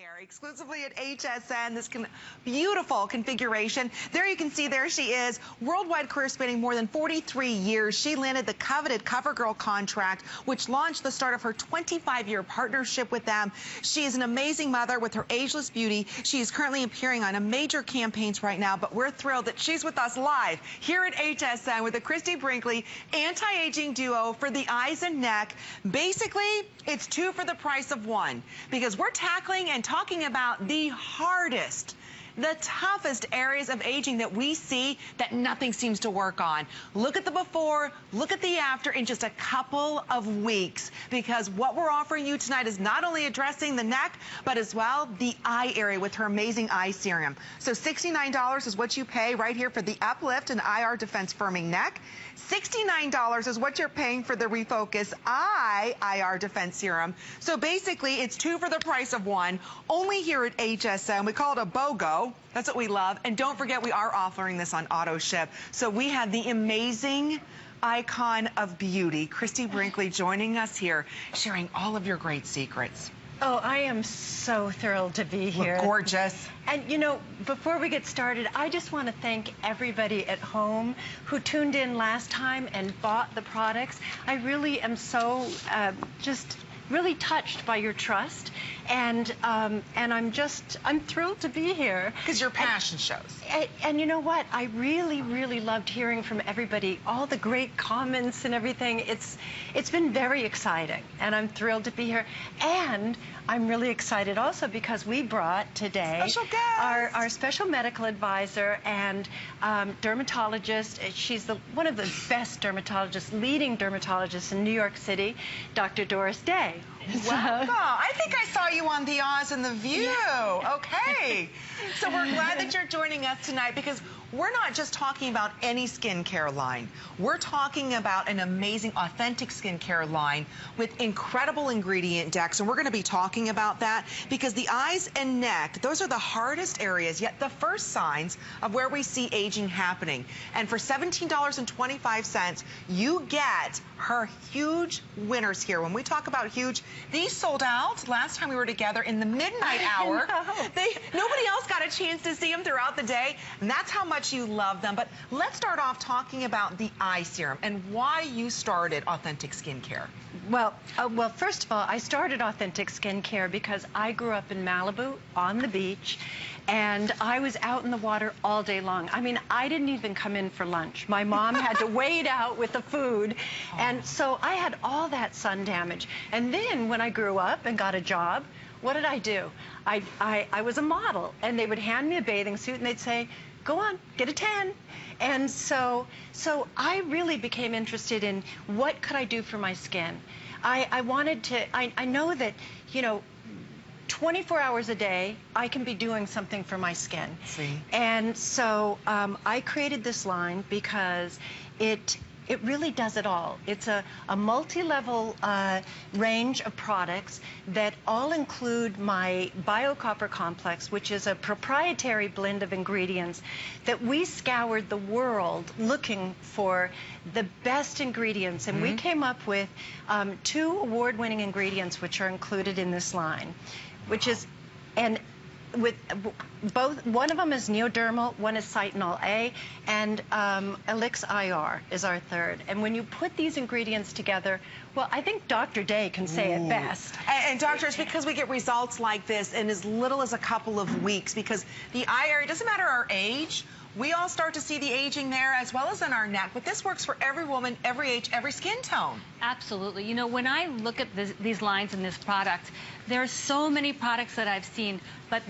hair exclusively at HSN. This beautiful configuration. There you can see, there she is. Worldwide career spanning more than 43 years. She landed the coveted CoverGirl contract, which launched the start of her 25-year partnership with them. She is an amazing mother with her ageless beauty. She is currently appearing on major campaigns right now, but we're thrilled that she's with us live here at HSN with the Christie Brinkley Anti-Aging Duo for the eyes and neck. Basically, it's two for the price of one, because we're tackling and talking about the hardest, the toughest areas of aging that we see that nothing seems to work on. Look at the before, look at the after in just a couple of weeks, because what we're offering you tonight is not only addressing the neck, but as well the eye area with her amazing eye serum. So $69 is what you pay right here for the Uplift and IR Defense Firming Neck. $69 is what you're paying for the Refocus Eye IR Defense Serum. So basically, it's two for the price of one, only here at HSN. We call it a BOGO. That's what we love. And don't forget, we are offering this on auto ship. So we have the amazing icon of beauty, Christie Brinkley, joining us here, sharing all of your great secrets. Oh, I am so thrilled to be here. Look gorgeous. And you know, before we get started, I just want to thank everybody at home who tuned in last time and bought the products. I really am so just really touched by your trust, and I'm thrilled to be here. Because your passion shows. And you know what? I really loved hearing from everybody, all the great comments and everything. It's been very exciting, and I'm thrilled to be here. And I'm really excited also because we brought today our special medical advisor and dermatologist. She's one of the best dermatologists, leading dermatologists in New York City, Dr. Doris Day. Welcome. I think I saw you on The Oz and the View. Yeah. Okay. So we're glad that you're joining us tonight, because we're not just talking about any skincare line. We're talking about an amazing, authentic skincare line with incredible ingredient decks, and we're going to be talking about that because the eyes and neck, those are the hardest areas, yet the first signs of where we see aging happening. And for $17.25, you get her huge winners here. When we talk about huge, these sold out last time we were together in the midnight hour. Nobody else got a chance to see them throughout the day, and that's how much you love them. But let's start off talking about the eye serum and why you started Authentic Skincare. Well, first of all, I started Authentic Skincare because I grew up in Malibu on the beach, and I was out in the water all day long. I mean, I didn't even come in for lunch. My mom had to wait out with the food, and so I had all that sun damage. And then when I grew up and got a job, what did I do? I was a model, and they would hand me a bathing suit, and they'd say, go on, get a tan. And so I really became interested in what could I do for my skin. I wanted to, I know that, you know, 24 hours a day, I can be doing something for my skin. See. And so I created this line because it really does it all. It's a multi-level range of products that all include my BioCopper Complex, which is a proprietary blend of ingredients that we scoured the world looking for the best ingredients. And we came up with 2 award-winning ingredients which are included in this line, which is, and with both, one of them is Neodermal, one is Cytinol A, and Elix IR is our third. And when you put these ingredients together, well, I think Dr. Day can say it best. And doctor, it's because we get results like this in as little as a couple of weeks, because the eye area, it doesn't matter our age, we all start to see the aging there as well as in our neck, but this works for every woman, every age, every skin tone. Absolutely. You know, when I look at these lines in this product, there are so many products that I've seen, but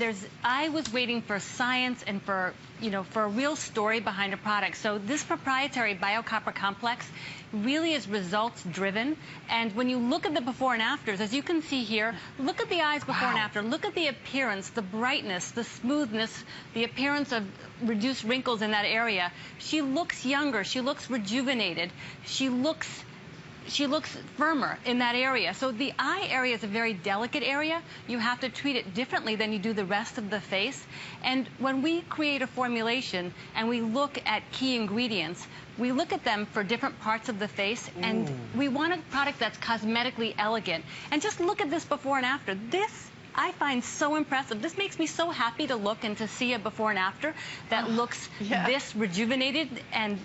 I was waiting for science and for, you know, for a real story behind a product. So this proprietary BioCopper Complex really is results driven. And when you look at the before and afters, as you can see here, look at the eyes before and after. Look at the appearance, the brightness, the smoothness, the appearance of reduced wrinkles in that area. She looks younger. She looks rejuvenated. She looks firmer in that area. So the eye area is a very delicate area. You have to treat it differently than you do the rest of the face. And when we create a formulation and we look at key ingredients, we look at them for different parts of the face, and we want a product that's cosmetically elegant. And just look at this before and after. This I find so impressive. This makes me so happy to look and to see a before and after that looks this rejuvenated, and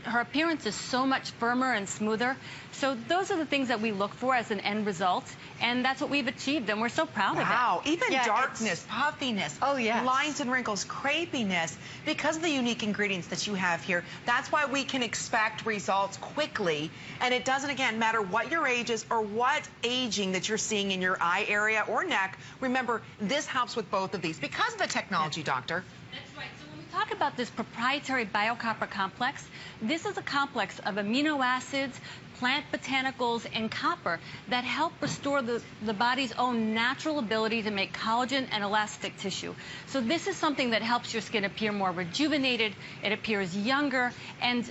her appearance is so much firmer and smoother. So those are the things that we look for as an end result, and that's what we've achieved, and we're so proud of it. Wow, even darkness, puffiness, lines and wrinkles, crepiness, because of the unique ingredients that you have here, that's why we can expect results quickly, and it doesn't, again, matter what your age is or what aging that you're seeing in your eye area or neck. Remember, this helps with both of these because of the technology, doctor. That's right. So when we talk about this proprietary biocopper complex, this is a complex of amino acids, plant botanicals, and copper that help restore the body's own natural ability to make collagen and elastic tissue. So this is something that helps your skin appear more rejuvenated, it appears younger, and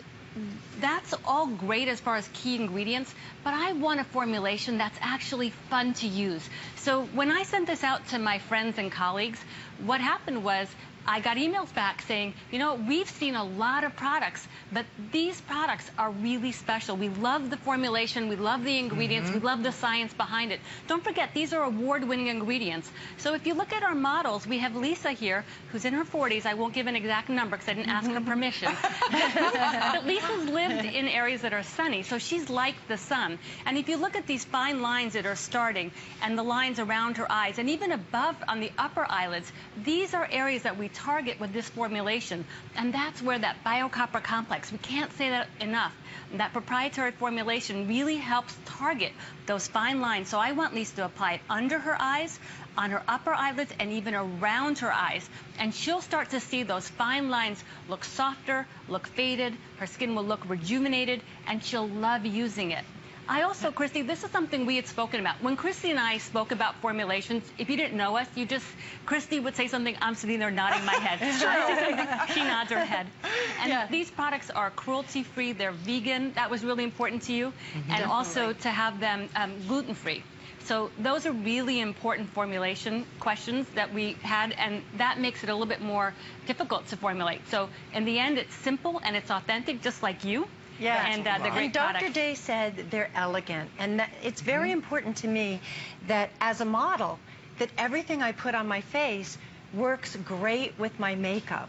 that's all great as far as key ingredients, but I want a formulation that's actually fun to use. So when I sent this out to my friends and colleagues, what happened was I got emails back saying, you know, we've seen a lot of products, but these products are really special. We love the formulation, we love the ingredients, we love the science behind it. Don't forget, these are award-winning ingredients. So if you look at our models, we have Lisa here, who's in her 40s. I won't give an exact number because I didn't ask her permission. But Lisa's lived in areas that are sunny, so she's like the sun. And if you look at these fine lines that are starting, and the lines around her eyes, and even above on the upper eyelids, these are areas that we target with this formulation, and that's where that biocopper complex, we can't say that enough, that proprietary formulation really helps target those fine lines. So I want Lisa to apply it under her eyes, on her upper eyelids, and even around her eyes, and she'll start to see those fine lines look softer, look faded, her skin will look rejuvenated, and she'll love using it. I also, Christy, this is something we had spoken about. When Christy and I spoke about formulations, if you didn't know us, Christy would say something, I'm sitting there nodding my head. She nods her head. And these products are cruelty-free, they're vegan, that was really important to you, and also to have them gluten-free. So those are really important formulation questions that we had, and that makes it a little bit more difficult to formulate. So in the end, it's simple and it's authentic, just like you. Yeah, and they're great products. Dr. Day said they're elegant, and it's very important to me that as a model, that everything I put on my face works great with my makeup.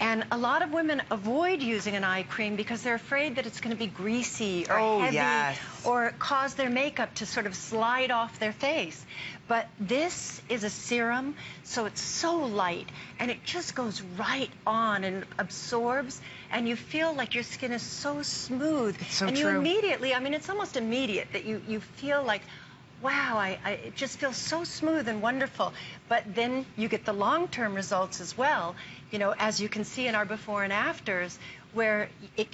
And a lot of women avoid using an eye cream because they're afraid that it's going to be greasy or heavy or cause their makeup to sort of slide off their face. But this is a serum, so it's so light, and it just goes right on and absorbs, and you feel like your skin is so smooth. It's so and true. You immediately, I mean, it's almost immediate that you feel like, wow, it just feels so smooth and wonderful. But then you get the long-term results as well, you know, as you can see in our before and afters, where it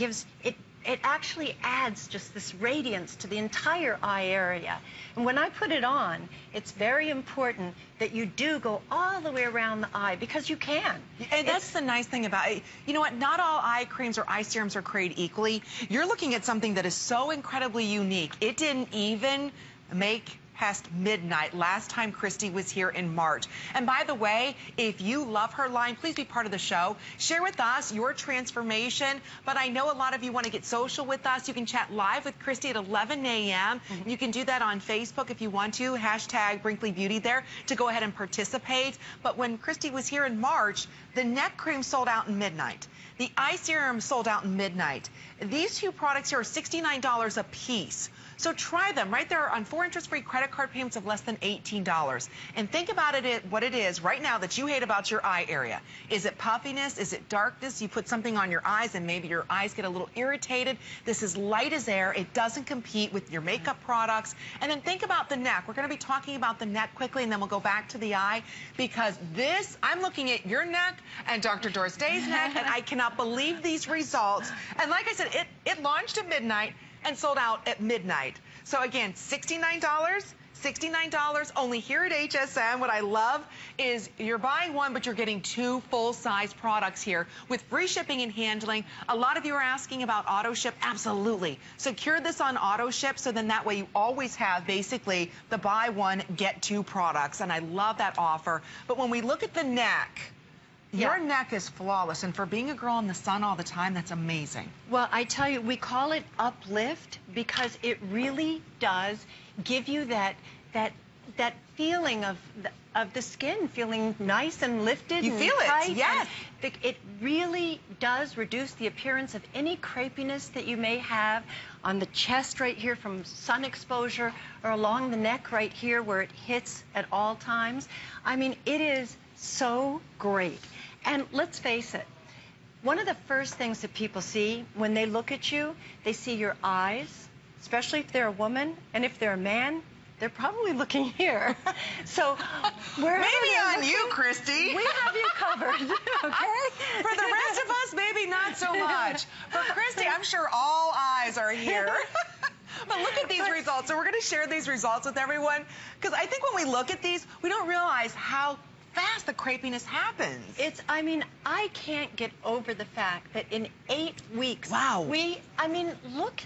actually adds just this radiance to the entire eye area. And when I put it on, it's very important that you do go all the way around the eye, because you can. And that's the nice thing about it. You know what? Not all eye creams or eye serums are created equally. You're looking at something that is so incredibly unique. It didn't even make past midnight last time Christy was here in March. And by the way, if you love her line, please be part of the show. Share with us your transformation. But I know a lot of you want to get social with us. You can chat live with Christy at 11 a.m. You can do that on Facebook if you want to. # Brinkley Beauty there to go ahead and participate. But when Christy was here in March, the neck cream sold out in midnight. The eye serum sold out in midnight. These two products here are $69 a piece. So try them right there on 4 interest-free credit card payments of less than $18. And think about it, what it is right now that you hate about your eye area. Is it puffiness? Is it darkness? You put something on your eyes and maybe your eyes get a little irritated. This is light as air. It doesn't compete with your makeup products. And then think about the neck. We're going to be talking about the neck quickly, and then we'll go back to the eye, because this, I'm looking at your neck and Dr. Doris Day's neck, and I cannot believe these results. And like I said, it launched at midnight and sold out at midnight. So again, $69 only here at HSN. What I love is you're buying one, but you're getting 2 full-size products here with free shipping and handling. A lot of you are asking about auto ship. Absolutely. Secure this on auto ship, so then that way you always have basically the buy one, get 2 products. And I love that offer. But when we look at the neck, your neck is flawless, and for being a girl in the sun all the time, that's amazing. Well, I tell you, we call it uplift because it really does give you that feeling of of the skin feeling nice and lifted. You and feel tight, it, yes. It really does reduce the appearance of any crepiness that you may have on the chest right here from sun exposure, or along the neck right here where it hits at all times. I mean, it is so great. And let's face it, one of the first things that people see when they look at you, they see your eyes, especially if they're a woman, and if they're a man, they're probably looking here. So wherever maybe on looking, you, Christie. we have you covered, okay? For the rest of us, maybe not so much. For Christie, I'm sure all eyes are here. But look at these results. So we're going to share these results with everyone, because I think when we look at these, we don't realize how fast the crepiness happens. I mean, I can't get over the fact that in 8 weeks, wow. I mean, look.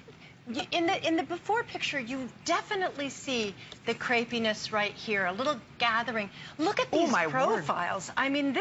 In the before picture, you definitely see the crepiness right here, a little gathering. Look at these profiles. Word. I mean,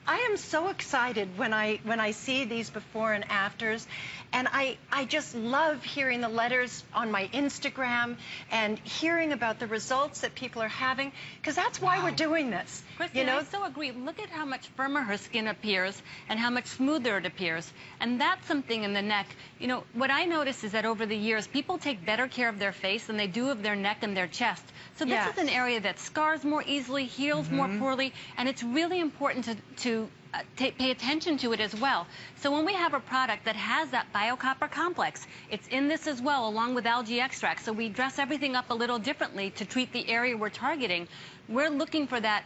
I am so excited when I see these before and afters, and I just love hearing the letters on my Instagram and hearing about the results that people are having, because that's why we're doing this. Christie, I so agree. Look at how much firmer her skin appears and how much smoother it appears. And that's something in the neck. You know, what I notice is that over the years, people take better care of their face than they do of their neck and their chest. So this is an area that scars more easily, heals more poorly, and it's really important to pay attention to it as well. So when we have a product that has that biocopper complex, it's in this as well, along with algae extract. So we dress everything up a little differently to treat the area we're targeting. We're looking for that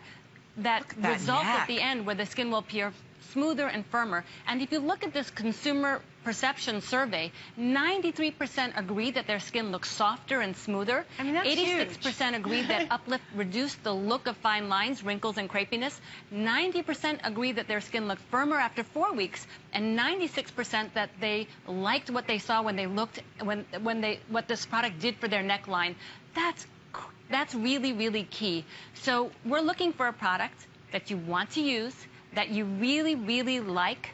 result at the end where the skin will appear smoother and firmer. And if you look at this consumer perception survey, 93% agree that their skin looks softer and smoother. I mean, that's 86% agree that Uplift reduced the look of fine lines, wrinkles, and crepiness. 90% agree that their skin looked firmer after 4 weeks, and 96% that they liked what they saw when they looked what this product did for their neckline. That's really, really key. So we're looking for a product that you want to use, that you really, really like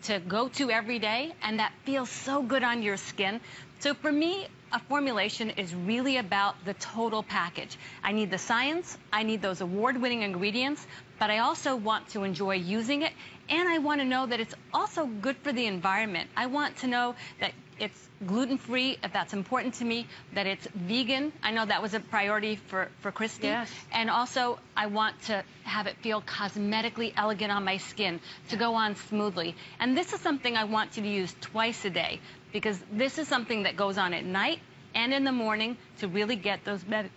to go to every day, and that feels so good on your skin. So for me, a formulation is really about the total package. I need the science, I need those award-winning ingredients, but I also want to enjoy using it, and I want to know that it's also good for the environment. I want to know that it's gluten-free, if that's important to me, that it's vegan. I know that was a priority for Christie. Yes. And also, I want to have it feel cosmetically elegant on my skin, to go on smoothly. And this is something I want you to use twice a day, because this is something that goes on at night and in the morning to really get those benefits.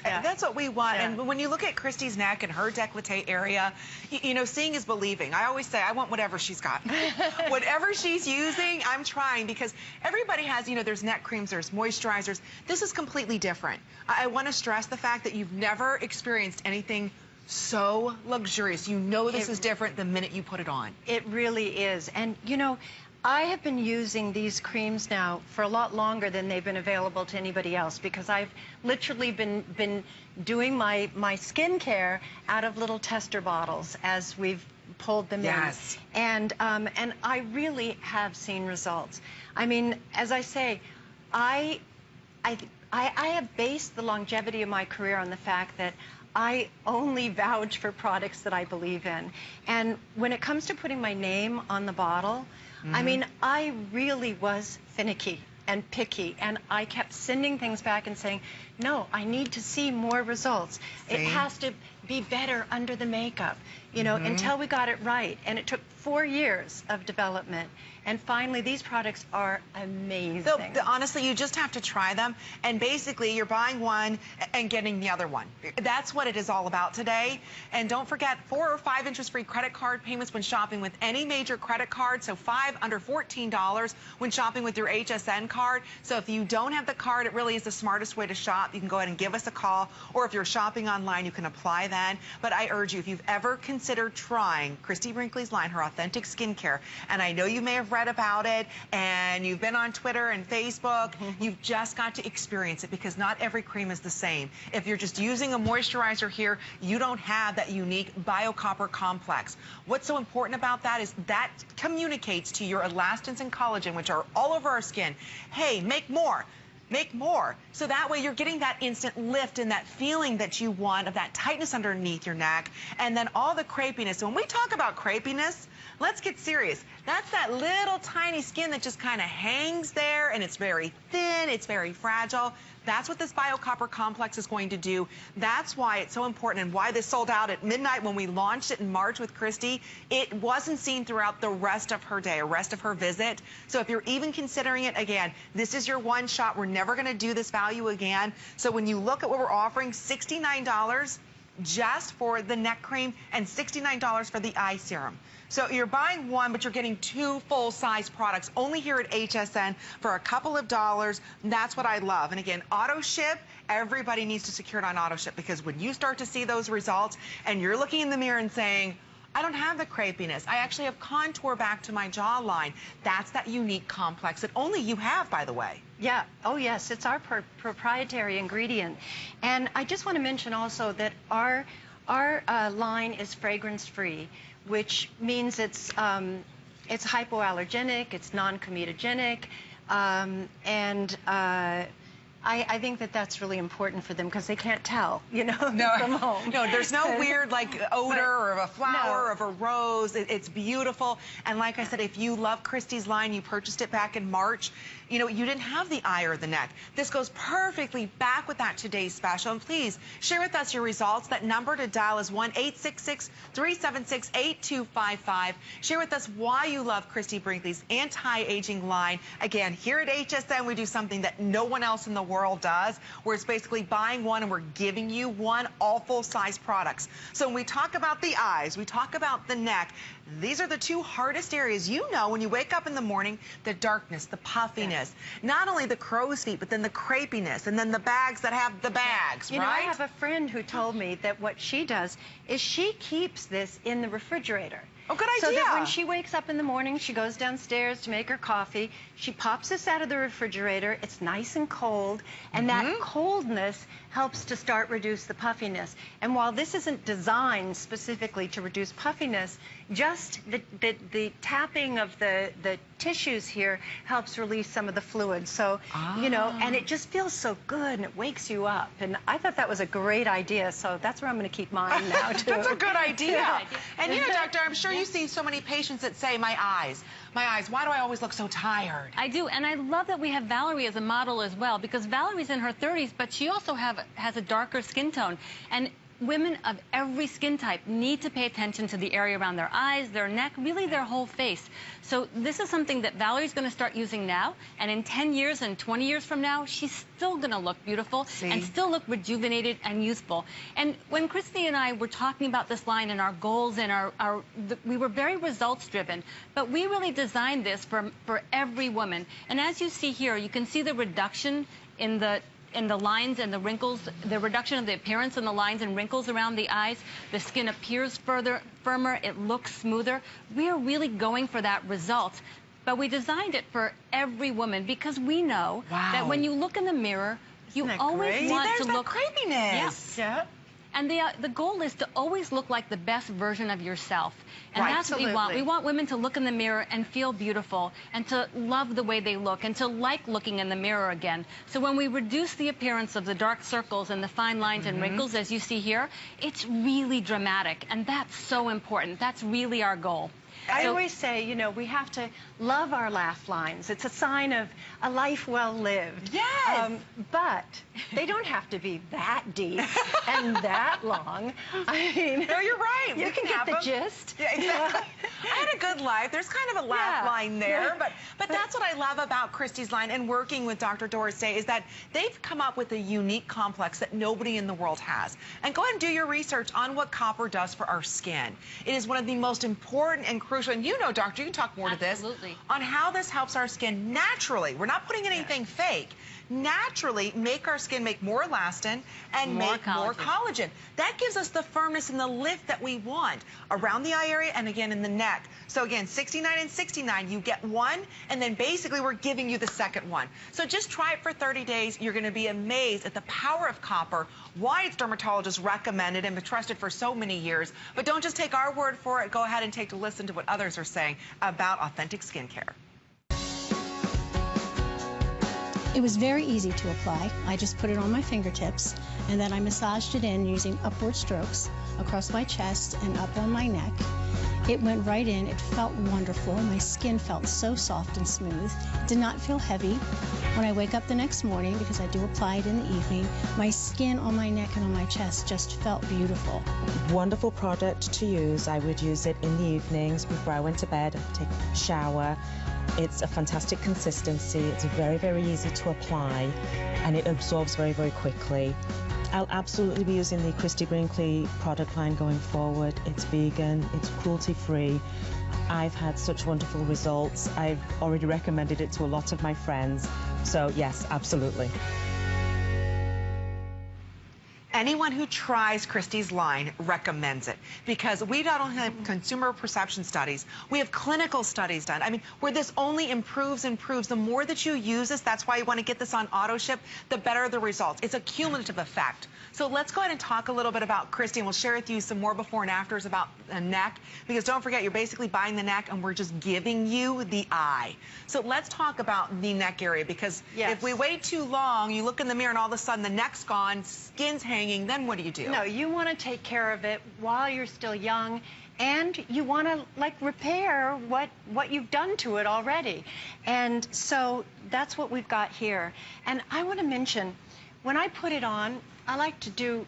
Yeah. That's what we want. Yeah. And when you look at Christie's neck and her décolleté area, you know, seeing is believing. I always say I want whatever she's got. Whatever she's using, I'm trying, because everybody has, you know, there's neck creams, there's moisturizers. This is completely different. I want to stress the fact that you've never experienced anything so luxurious. You know this is different the minute you put it on. It really is. And, you know, I have been using these creams now for a lot longer than they've been available to anybody else, because I've literally been doing my skincare out of little tester bottles as we've pulled them in. And I really have seen results. I mean, as I say, I have based the longevity of my career on the fact that I only vouch for products that I believe in. And when it comes to putting my name on the bottle, I mean, I really was finicky and picky, and I kept sending things back and saying, no, I need to see more results. It has to be better under the makeup, you know, until we got it right. And it took 4 years of development. And finally, these products are amazing. So, honestly, you just have to try them. And basically, you're buying one and getting the other one. That's what it is all about today. And don't forget, 4 or 5 interest-free credit card payments when shopping with any major credit card. So 5 under $14 when shopping with your HSN card. So if you don't have the card, it really is the smartest way to shop. You can go ahead and give us a call. Or if you're shopping online, you can apply then. But I urge you, if you've ever considered trying Christie Brinkley's line, her authentic skincare, and I know you may have read about it and you've been on Twitter and Facebook, you've just got to experience it, because not every cream is the same. If you're just using a moisturizer here, you don't have that unique biocopper complex. What's so important about that is that communicates to your elastins and collagen, which are all over our skin, hey, make more. make more. So that way you're getting that instant lift and that feeling that you want of that tightness underneath your neck, and then all the crepiness. So when we talk about crepiness, let's get serious. That's that little tiny skin that just kind of hangs there, and it's very thin, it's very fragile. That's what this BioCopper Complex is going to do. That's why it's so important and why this sold out at midnight when we launched it in March with Christie. It wasn't seen throughout the rest of her day, or rest of her visit. So if you're even considering it, again, this is your one shot. We're never going to do this value again. So when you look at what we're offering, $69 just for the neck cream and $69 for the eye serum. So you're buying one, but you're getting two full-size products only here at HSN for a couple of dollars. That's what I love. And again, auto ship, everybody needs to secure it on auto ship, because when you start to see those results and you're looking in the mirror and saying, I don't have the crepiness, I actually have contour back to my jawline, that's that unique complex that only you have, by the way. Yeah. Oh, yes. It's our proprietary ingredient. And I just want to mention also that our line is fragrance-free, which means it's hypoallergenic, it's non-comedogenic, and I think that that's really important for them, because they can't tell, you know, from home. No, there's no weird like odor or of a flower or of a rose. It's beautiful. And like I said, if you love Christie's line, you purchased it back in March, you know, you didn't have the eye or the neck. This goes perfectly back with that today's special. And please share with us your results. That number to dial is 1-866-376-8255. Share with us why you love Christie Brinkley's anti-aging line. Again, here at HSN, we do something that no one else in the world does, where it's basically buying one and we're giving you one, all full-size products. So when we talk about the eyes, we talk about the neck, these are the two hardest areas. You know, when you wake up in the morning, the darkness, the puffiness, not only the crow's feet, but then the crepiness, and then the bags that have the bags, you right? know, I have a friend who told me that what she does is she keeps this in the refrigerator. Oh, good idea. So that when she wakes up in the morning, she goes downstairs to make her coffee, she pops this out of the refrigerator, it's nice and cold, and that coldness helps to start reduce the puffiness. And while this isn't designed specifically to reduce puffiness, just the tapping of the tissues here helps release some of the fluid. So, you know, and it just feels so good, and it wakes you up. And I thought that was a great idea, so that's where I'm going to keep mine now, too. That's a good idea. And you know, doctor, I'm sure you see so many patients that say, my eyes, why do I always look so tired? I do, and I love that we have Valerie as a model as well, because Valerie's in her 30s, but she also has a darker skin tone. And women of every skin type need to pay attention to the area around their eyes, their neck, really their whole face. So this is something that Valerie's going to start using now, and in 10 years and 20 years from now, she's still going to look beautiful and still look rejuvenated and youthful. And when Christie and I were talking about this line and our goals and we were very results driven, but we really designed this for every woman. And as you see here, you can see the reduction in the lines and the wrinkles, the reduction of the appearance in the lines and wrinkles around the eyes. The skin appears firmer, it looks smoother. We are really going for that result. But we designed it for every woman, because we know that when you look in the mirror, you always want to look... There's that crepiness. Yeah. And the goal is to always look like the best version of yourself. And that's what we want. We want women to look in the mirror and feel beautiful, and to love the way they look, and to like looking in the mirror again. So when we reduce the appearance of the dark circles and the fine lines and wrinkles, as you see here, it's really dramatic. And that's so important. That's really our goal. I always say, you know, we have to love our laugh lines. It's a sign of a life well lived. Yes. But they don't have to be that deep and that long. I mean, no, you're right. You can get the gist. Yeah, exactly. I had a good life. There's kind of a laugh line there, but that's what I love about Christie's line and working with Dr. Doris Day, is that they've come up with a unique complex that nobody in the world has. And go ahead and do your research on what copper does for our skin. It is one of the most important and crucial, and you know, doctor, you can talk more to this, on how this helps our skin naturally. We're not putting anything fake. Naturally make our skin make more elastin and make more collagen. That gives us the firmness and the lift that we want around the eye area and again in the neck. So again, 69 and 69, you get one, and then basically we're giving you the second one. So just try it for 30 days. You're going to be amazed at the power of copper, why it's dermatologist recommended and been trusted for so many years. But don't just take our word for it. Go ahead and take a listen to what others are saying about authentic skincare. It was very easy to apply. I just put it on my fingertips, and then I massaged it in using upward strokes across my chest and up on my neck. It went right in. It felt wonderful. My skin felt so soft and smooth. It did not feel heavy. When I wake up the next morning, because I do apply it in the evening, my skin on my neck and on my chest just felt beautiful. Wonderful product to use. I would use it in the evenings before I went to bed, take a shower. It's a fantastic consistency. It's very, very easy to apply, and it absorbs very, very quickly. I'll absolutely be using the Christie Brinkley product line going forward. It's vegan, it's cruelty-free. I've had such wonderful results. I've already recommended it to a lot of my friends. So yes, absolutely. Anyone who tries Christie's line recommends it, because we not only have consumer perception studies, we have clinical studies done. I mean, where this only improves. The more that you use this, that's why you want to get this on auto ship, the better the results. It's a cumulative effect. So let's go ahead and talk a little bit about Christie, and we'll share with you some more before and afters about the neck, because don't forget, you're basically buying the neck and we're just giving you the eye. So let's talk about the neck area, because if we wait too long, you look in the mirror and all of a sudden the neck's gone, skin's hanging, then what do you do? No, you want to take care of it while you're still young, and you want to like repair what you've done to it already. And so that's what we've got here. And I want to mention, when I put it on, I like to do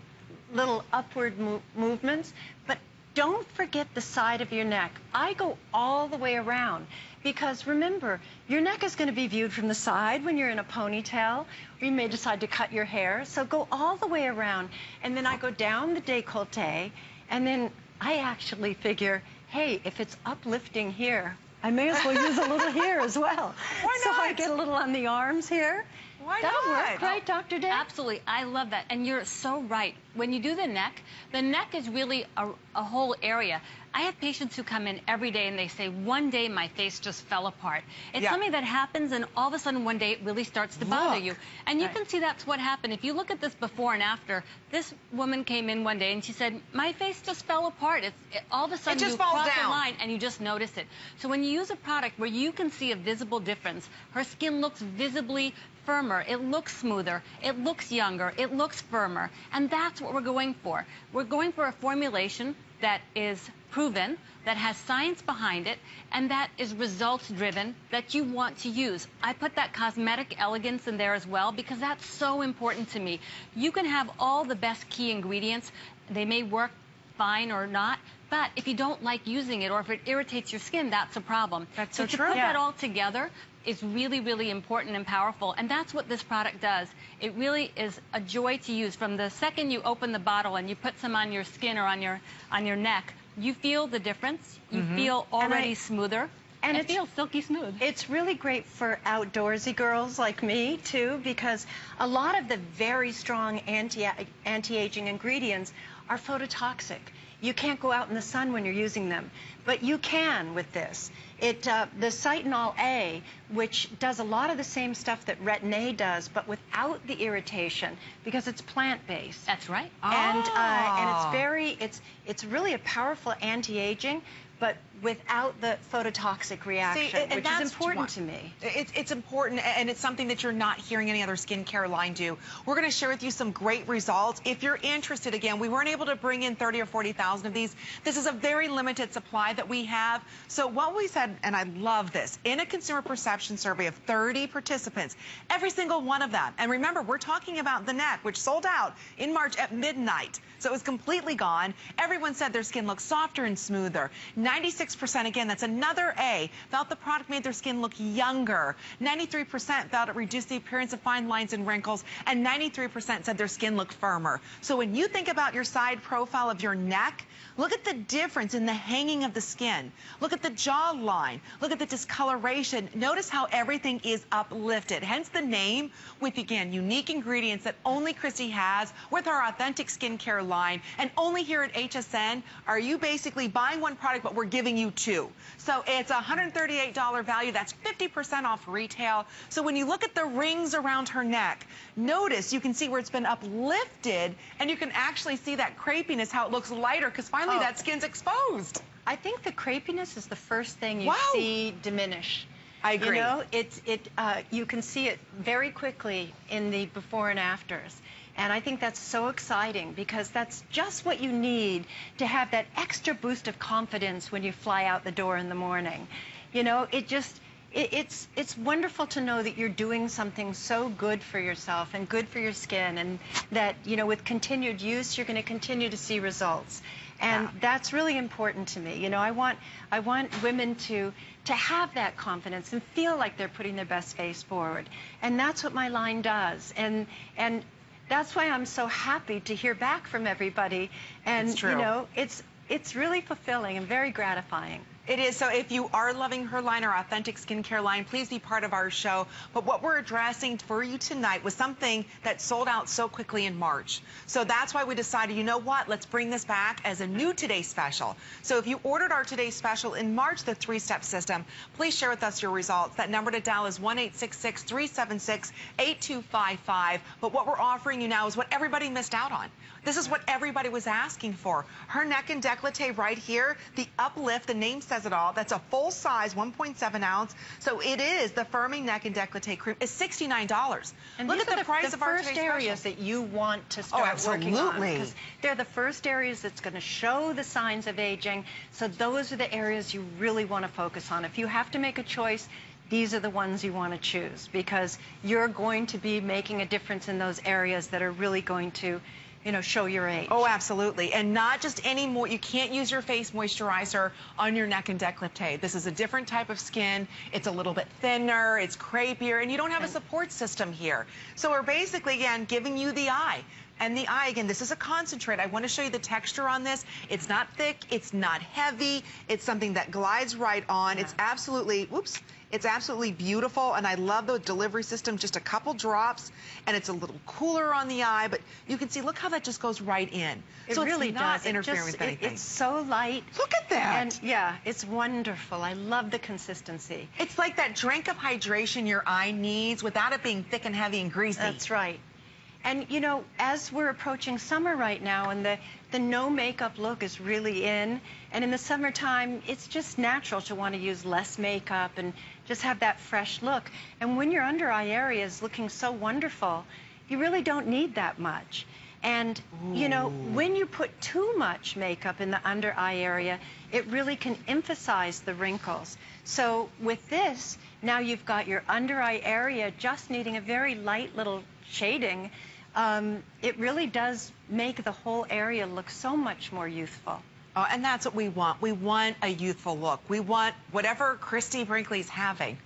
little upward movements, but don't forget the side of your neck. I go all the way around, because remember, your neck is going to be viewed from the side when you're in a ponytail, or you may decide to cut your hair. So go all the way around, and then I go down the décolleté, and then I actually figure, hey, if it's uplifting here, I may as well use a little here as well. Why not? So I get a little on the arms here. Why That'll not? work, right, Dr. Day? Absolutely. I love that. And you're so right. When you do the neck is really a whole area. I have patients who come in every day and they say, one day my face just fell apart. It's something that happens, and all of a sudden one day it really starts to bother you. And you can see that's what happened. If you look at this before and after, this woman came in one day and she said, my face just fell apart. All of a sudden you cross the line and you just notice it. So when you use a product where you can see a visible difference, her skin looks visibly firmer, it looks smoother, it looks younger, it looks firmer, and that's what we're going for. We're going for a formulation that is proven, that has science behind it, and that is results driven, that you want to use. I put that cosmetic elegance in there as well, because that's so important to me. You can have all the best key ingredients, they may work fine or not, but if you don't like using it, or if it irritates your skin, that's a problem. That's so so to true. put that all together is really, really important and powerful, and that's what this product does. It really is a joy to use. From the second you open the bottle and you put some on your skin or on your neck, you feel the difference. You feel already smoother, and it feels silky smooth. It's really great for outdoorsy girls like me, too, because a lot of the very strong anti-aging ingredients are phototoxic. You can't go out in the sun when you're using them, but you can with this. The Cytinol A, which does a lot of the same stuff that Retin-A does, but without the irritation, because it's plant-based. That's right. And it's really a powerful anti-aging, but without the phototoxic reaction, which is important to me. It's important, and it's something that you're not hearing any other skincare line do. We're going to share with you some great results. If you're interested, again, we weren't able to bring in 30 or 40,000 of these. This is a very limited supply that we have. So what we said, and I love this, in a consumer perception survey of 30 participants, every single one of them, and remember, we're talking about the neck, which sold out in March at midnight. So it was completely gone. Everyone said their skin looked softer and smoother. 96%, again, that's another A, felt the product made their skin look younger. 93% felt it reduced the appearance of fine lines and wrinkles, and 93% said their skin looked firmer. So when you think about your side profile of your neck, look at the difference in the hanging of the skin. Look at the jawline. Look at the discoloration. Notice how everything is uplifted. Hence the name, with, again, unique ingredients that only Christie has with our authentic skincare line. And only here at HSN are you basically buying one product, but we're giving you two. So it's a $138 value. That's 50% off retail. So when you look at the rings around her neck, notice you can see where it's been uplifted, and you can actually see that crepiness, how it looks lighter, because finally that skin's exposed. I think the crepiness is the first thing you see diminish. I agree. You know, you can see it very quickly in the before and afters. And I think that's so exciting because that's just what you need to have that extra boost of confidence when you fly out the door in the morning. You know, it's wonderful to know that you're doing something so good for yourself and good for your skin, and that, you know, with continued use, you're going to continue to see results. And that's really important to me. You know, I want women to have that confidence and feel like they're putting their best face forward. And that's what my line does. And that's why I'm so happy to hear back from everybody. And, it's true. You know, it's really fulfilling and very gratifying. It is. So if you are loving her line, our authentic skincare line, please be part of our show. But what we're addressing for you tonight was something that sold out so quickly in March. So that's why we decided, you know what, let's bring this back as a new Today Special. So if you ordered our Today Special in March, the 3-step system, please share with us your results. That number to dial is 1-866-376-8255. But what we're offering you now is what everybody missed out on. This is what everybody was asking for. Her neck and décolleté right here, the uplift, the name says it all. That's a full size, 1.7 ounce. So it is the firming neck and décolleté cream. It's $69. And look at the price of our first areas that you want to start working on. Because they're the first areas that's going to show the signs of aging. So those are the areas you really want to focus on. If you have to make a choice, these are the ones you want to choose, because you're going to be making a difference in those areas that are really going to, you know, show your age. Oh, absolutely. And not just any more. You can't use your face moisturizer on your neck and décolleté. This is a different type of skin. It's a little bit thinner, it's crepier, and you don't have a support system here. So we're basically, again, giving you the eye. And the eye, again, this is a concentrate. I want to show you the texture on this. It's not thick, it's not heavy. It's something that glides right on. It's absolutely, whoops, it's absolutely beautiful, and I love the delivery system. Just a couple drops, and it's a little cooler on the eye, but you can see, look how that just goes right in. It so really it's not does. interfering with anything. It's so light. Look at that. And yeah, it's wonderful. I love the consistency. It's like that drink of hydration your eye needs without it being thick and heavy and greasy. That's right. And, you know, as we're approaching summer right now, and the no makeup look is really in, and in the summertime, it's just natural to want to use less makeup and just have that fresh look. And when your under eye area is looking so wonderful, you really don't need that much. And, you know, when you put too much makeup in the under eye area, it really can emphasize the wrinkles. So with this, now you've got your under eye area just needing a very light little shading. It really does make the whole area look so much more youthful. Oh, and that's what we want. We want a youthful look. We want whatever Christie Brinkley's having.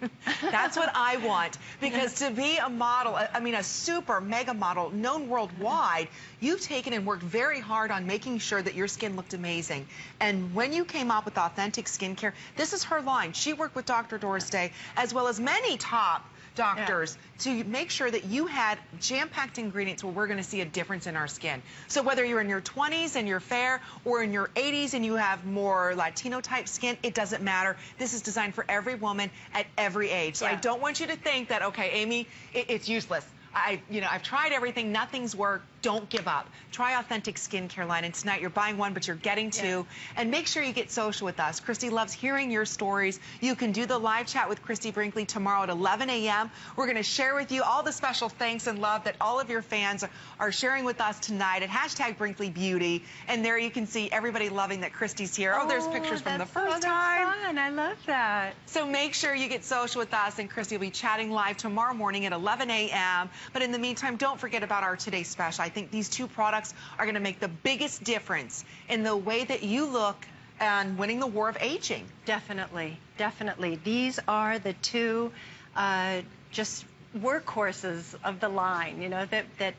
That's what I want. Because to be a model, I mean a super mega model known worldwide, you've taken and worked very hard on making sure that your skin looked amazing. And when you came up with authentic skincare, this is her line. She worked with Dr. Doris Day as well as many top doctors to make sure that you had jam-packed ingredients where we're going to see a difference in our skin. So whether you're in your 20s and you're fair, or in your 80s and you have more Latino type skin, it doesn't matter. This is designed for every woman at every age. So I don't want you to think that, okay, Amy, it's useless. I've tried everything, nothing's worked. Don't give up. Try Authentic Skincare line, and tonight you're buying one, but you're getting two. And make sure you get social with us. Christy loves hearing your stories. You can do the live chat with Christie Brinkley tomorrow at 11 a.m. We're going to share with you all the special thanks and love that all of your fans are sharing with us tonight at #BrinkleyBeauty. And there you can see everybody loving that Christy's here. Oh, there's pictures from the first time. That's fun. I love that. So make sure you get social with us, and Christy will be chatting live tomorrow morning at 11 a.m. But in the meantime, don't forget about our Today Special. I think these two products are going to make the biggest difference in the way that you look and winning the war of aging. Definitely, definitely. These are the two just workhorses of the line, you know, that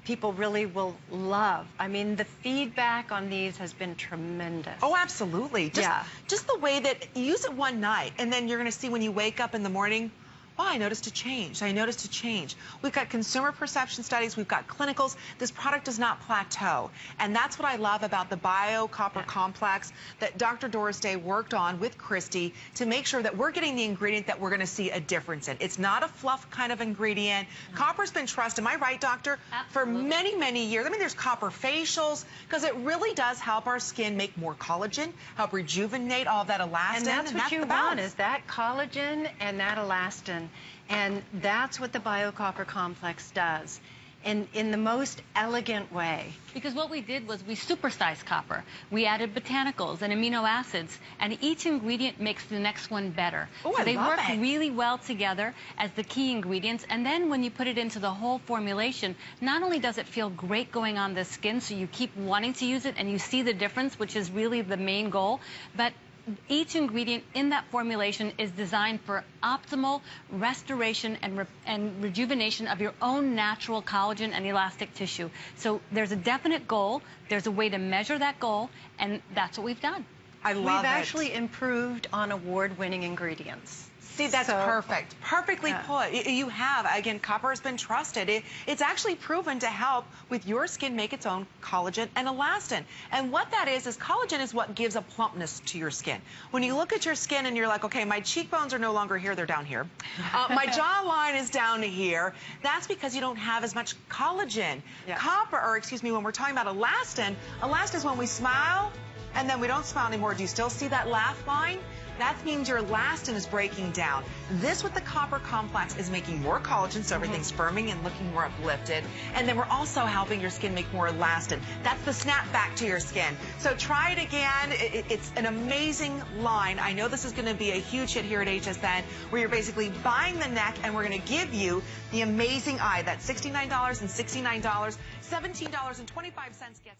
people really will love. I mean, the feedback on these has been tremendous. Oh, absolutely. Just the way that you use it one night, and then you're going to see when you wake up in the morning, oh, I noticed a change. I noticed a change. We've got consumer perception studies. We've got clinicals. This product does not plateau. And that's what I love about the Bio-Copper Complex that Dr. Doris Day worked on with Christie to make sure that we're getting the ingredient that we're going to see a difference in. It's not a fluff kind of ingredient. Copper's been trusted, am I right, doctor? Absolutely. For many, many years. I mean, there's copper facials because it really does help our skin make more collagen, help rejuvenate all of that elastin. And that's what you want, is that collagen and that elastin. And that's what the Bio-Copper Complex does, and in the most elegant way. Because what we did was we supersized copper. We added botanicals and amino acids, and each ingredient makes the next one better. Oh, so they I love work it. really well together as the key ingredients. And then when you put it into the whole formulation, not only does it feel great going on the skin, so you keep wanting to use it and you see the difference, which is really the main goal, but each ingredient in that formulation is designed for optimal restoration and rejuvenation of your own natural collagen and elastic tissue. So there's a definite goal, there's a way to measure that goal, and that's what we've done. I love it. We've actually improved on award-winning ingredients. See, that's perfect. Perfectly put. You have. Again, copper has been trusted. It's actually proven to help with your skin make its own collagen and elastin. And what that is collagen is what gives a plumpness to your skin. When you look at your skin and you're like, okay, my cheekbones are no longer here, they're down here. My jawline is down here. That's because you don't have as much collagen. Yes. Copper, or excuse me, when we're talking about elastin is when we smile and then we don't smile anymore. Do you still see that laugh line? That means your elastin is breaking down. This with the copper complex is making more collagen, so everything's firming and looking more uplifted. And then we're also helping your skin make more elastin. That's the snap back to your skin. So try it again. It's an amazing line. I know this is going to be a huge hit here at HSN, where you're basically buying the neck and we're going to give you the amazing eye. That's $69 and $69. $17.25 gets it.